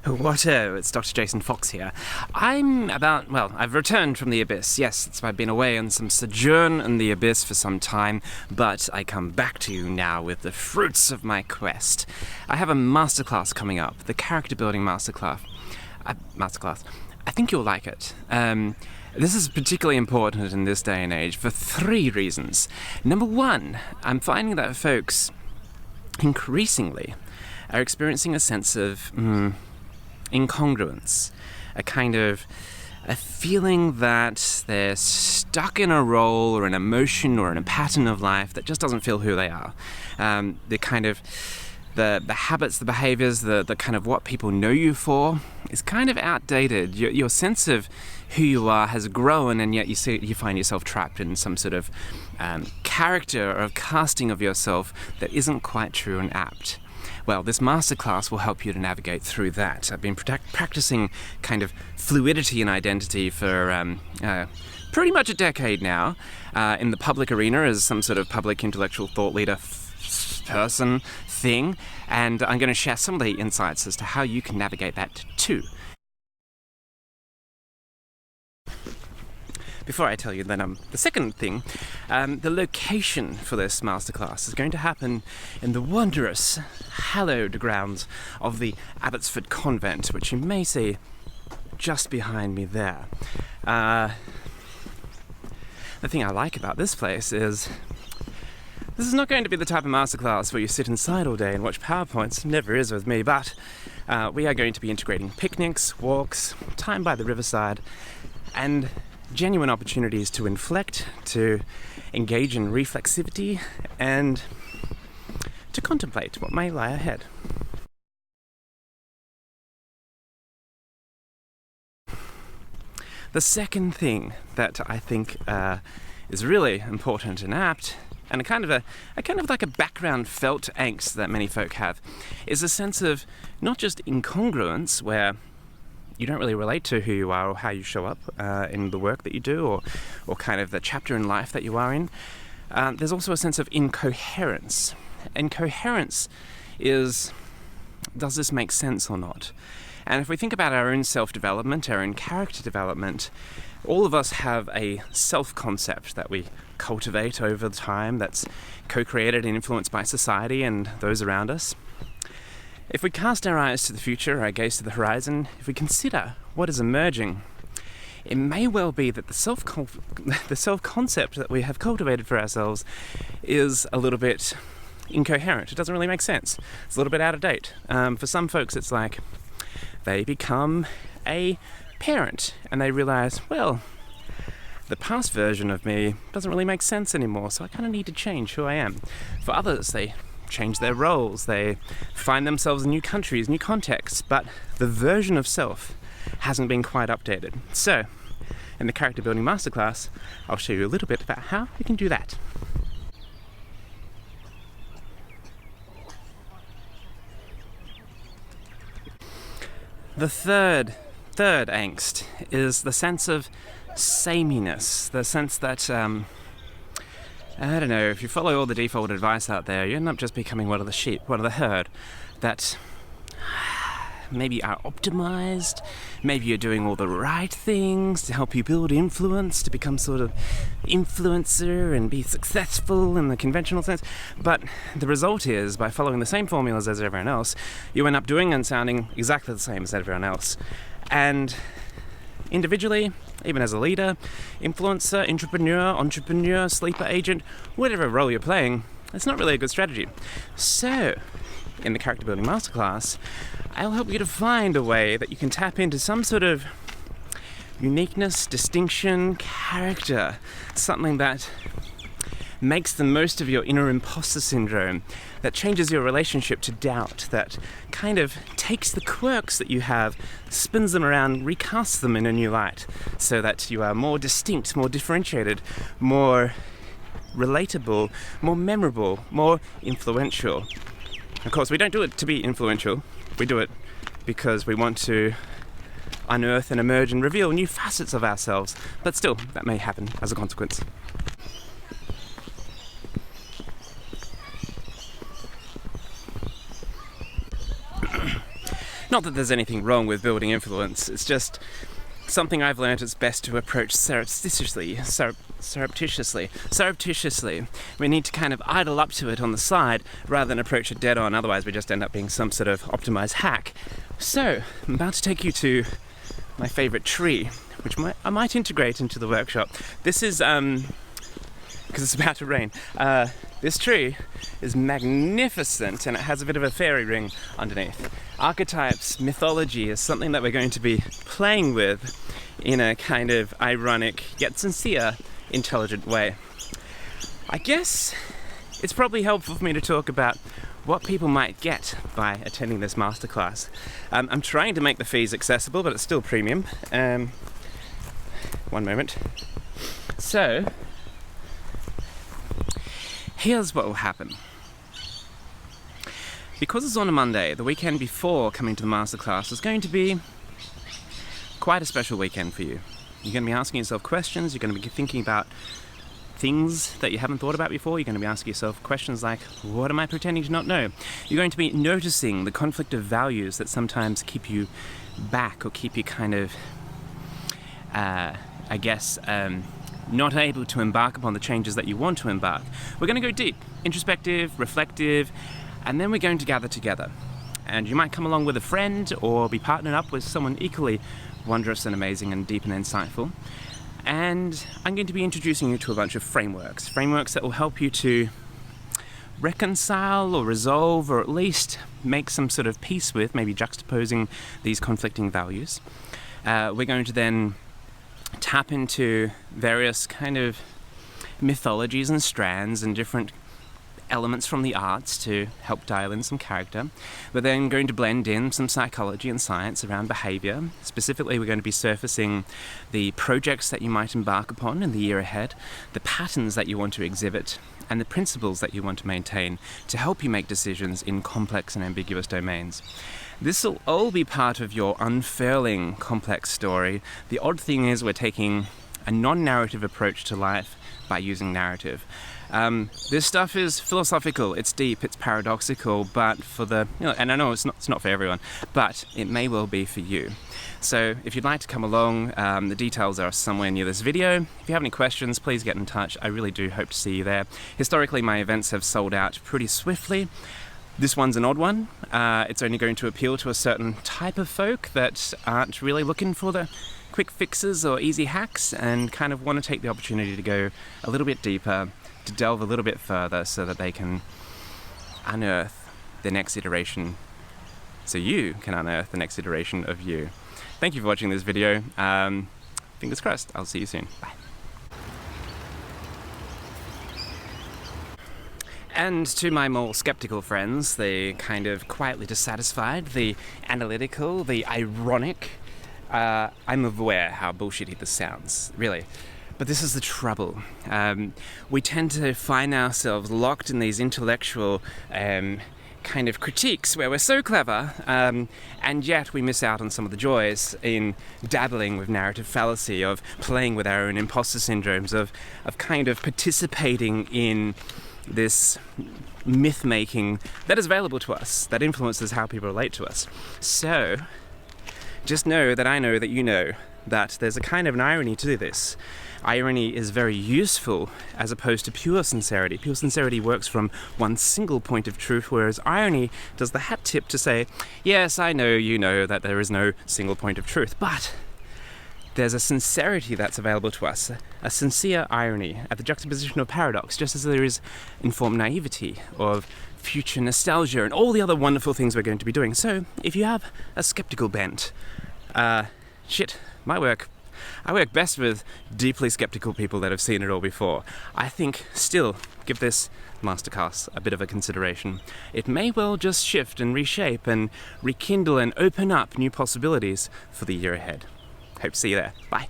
Whatto, it's Dr. Jason Fox here. I've returned from the Abyss. Yes, I've been away on some sojourn in the Abyss for some time, but I come back to you now with the fruits of my quest. I have a masterclass coming up, the character building masterclass. I think you'll like it. This is particularly important in this day and age for 3 reasons. Number 1, I'm finding that folks increasingly are experiencing a sense of incongruence, a feeling that they're stuck in a role or an emotion or in a pattern of life that just doesn't feel who they are. The habits, the behaviors, the kind of what people know you for is kind of outdated. Your sense of who you are has grown, and yet you find yourself trapped in some sort of character or casting of yourself that isn't quite true and apt. Well, this masterclass will help you to navigate through that. I've been practicing kind of fluidity and identity for pretty much a decade now, in the public arena as some sort of public intellectual thought leader person thing, and I'm going to share some of the insights as to how you can navigate that too. Before I tell you the second thing, the location for this masterclass is going to happen in the wondrous, hallowed grounds of the Abbotsford Convent, which you may see just behind me there. The thing I like about this place is this is not going to be the type of masterclass where you sit inside all day and watch PowerPoints. It never is with me, but we are going to be integrating picnics, walks, time by the riverside, and genuine opportunities to inflect, to engage in reflexivity, and to contemplate what may lie ahead. The second thing that I think is really important and apt, and a kind of like a background felt angst that many folk have, is a sense of not just incongruence, where you don't really relate to who you are or how you show up in the work that you do, or kind of the chapter in life that you are in. There's also a sense of incoherence. Incoherence is, does this make sense or not? And if we think about our own self-development, our own character development, all of us have a self-concept that we cultivate over time that's co-created and influenced by society and those around us. If we cast our eyes to the future, our gaze to the horizon, if we consider what is emerging, it may well be that the self-concept that we have cultivated for ourselves is a little bit incoherent. It doesn't really make sense. It's a little bit out of date. For some folks, it's like they become a parent and they realize, well, the past version of me doesn't really make sense anymore, so I kind of need to change who I am. For others, they change their roles, they find themselves in new countries, new contexts, but the version of self hasn't been quite updated. So, in the Character Building Masterclass, I'll show you a little bit about how we can do that. The third angst is the sense of sameness, the sense that I don't know, if you follow all the default advice out there, you end up just becoming one of the sheep, one of the herd, that maybe are optimized, maybe you're doing all the right things to help you build influence, to become sort of influencer and be successful in the conventional sense, but the result is, by following the same formulas as everyone else, you end up doing and sounding exactly the same as everyone else. And individually, even as a leader, influencer, entrepreneur, sleeper agent, whatever role you're playing, it's not really a good strategy. So, in the Character Building Masterclass, I'll help you to find a way that you can tap into some sort of uniqueness, distinction, character, something that makes the most of your inner imposter syndrome, that changes your relationship to doubt, that kind of takes the quirks that you have, spins them around, recasts them in a new light, so that you are more distinct, more differentiated, more relatable, more memorable, more influential. Of course, we don't do it to be influential, we do it because we want to unearth and emerge and reveal new facets of ourselves, but still, that may happen as a consequence. Not that there's anything wrong with building influence, it's just something I've learned it's best to approach surreptitiously. We need to kind of idle up to it on the side rather than approach it dead on, otherwise we just end up being some sort of optimized hack. So, I'm about to take you to my favorite tree, which I might integrate into the workshop. This is, because it's about to rain. This tree is magnificent and it has a bit of a fairy ring underneath. Archetypes, mythology is something that we're going to be playing with in a kind of ironic yet sincere, intelligent way. I guess it's probably helpful for me to talk about what people might get by attending this masterclass. I'm trying to make the fees accessible, but it's still premium. One moment. So, here's what will happen. Because it's on a Monday, the weekend before coming to the masterclass is going to be quite a special weekend for you. You're going to be asking yourself questions, you're going to be thinking about things that you haven't thought about before, you're going to be asking yourself questions like, what am I pretending to not know? You're going to be noticing the conflict of values that sometimes keep you back or keep you kind of, not able to embark upon the changes that you want to embark. We're going to go deep, introspective, reflective, and then we're going to gather together. And you might come along with a friend or be partnered up with someone equally wondrous and amazing and deep and insightful. And I'm going to be introducing you to a bunch of frameworks that will help you to reconcile or resolve or at least make some sort of peace with, maybe juxtaposing these conflicting values. We're going to then tap into various kind of mythologies and strands and different elements from the arts to help dial in some character. We're then going to blend in some psychology and science around behavior. Specifically, we're going to be surfacing the projects that you might embark upon in the year ahead, the patterns that you want to exhibit, and the principles that you want to maintain to help you make decisions in complex and ambiguous domains. This will all be part of your unfurling complex story. The odd thing is we're taking a non-narrative approach to life by using narrative. This stuff is philosophical, it's deep, it's paradoxical, but and I know it's not for everyone, but it may well be for you. So if you'd like to come along, the details are somewhere near this video. If you have any questions, please get in touch. I really do hope to see you there. Historically, my events have sold out pretty swiftly. This one's an odd one. It's only going to appeal to a certain type of folk that aren't really looking for the quick fixes or easy hacks and kind of want to take the opportunity to go a little bit deeper, to delve a little bit further so that they can unearth the next iteration, so you can unearth the next iteration of you. Thank you for watching this video. Fingers crossed, I'll see you soon. Bye. And to my more skeptical friends, the kind of quietly dissatisfied, the analytical, the ironic, I'm aware how bullshitty this sounds, really. But this is the trouble. We tend to find ourselves locked in these intellectual kind of critiques where we're so clever, and yet we miss out on some of the joys in dabbling with narrative fallacy, of playing with our own imposter syndromes, of kind of participating in this myth-making that is available to us, that influences how people relate to us. So, just know that I know that you know that there's a kind of an irony to this. Irony is very useful as opposed to pure sincerity. Pure sincerity works from one single point of truth, whereas irony does the hat tip to say, yes, I know you know that there is no single point of truth, but there's a sincerity that's available to us, a sincere irony at the juxtaposition of paradox, just as there is informed naivety of future nostalgia and all the other wonderful things we're going to be doing. So, if you have a skeptical bent, I work best with deeply skeptical people that have seen it all before. I think still give this masterclass a bit of a consideration. It may well just shift and reshape and rekindle and open up new possibilities for the year ahead. Hope to see you there. Bye.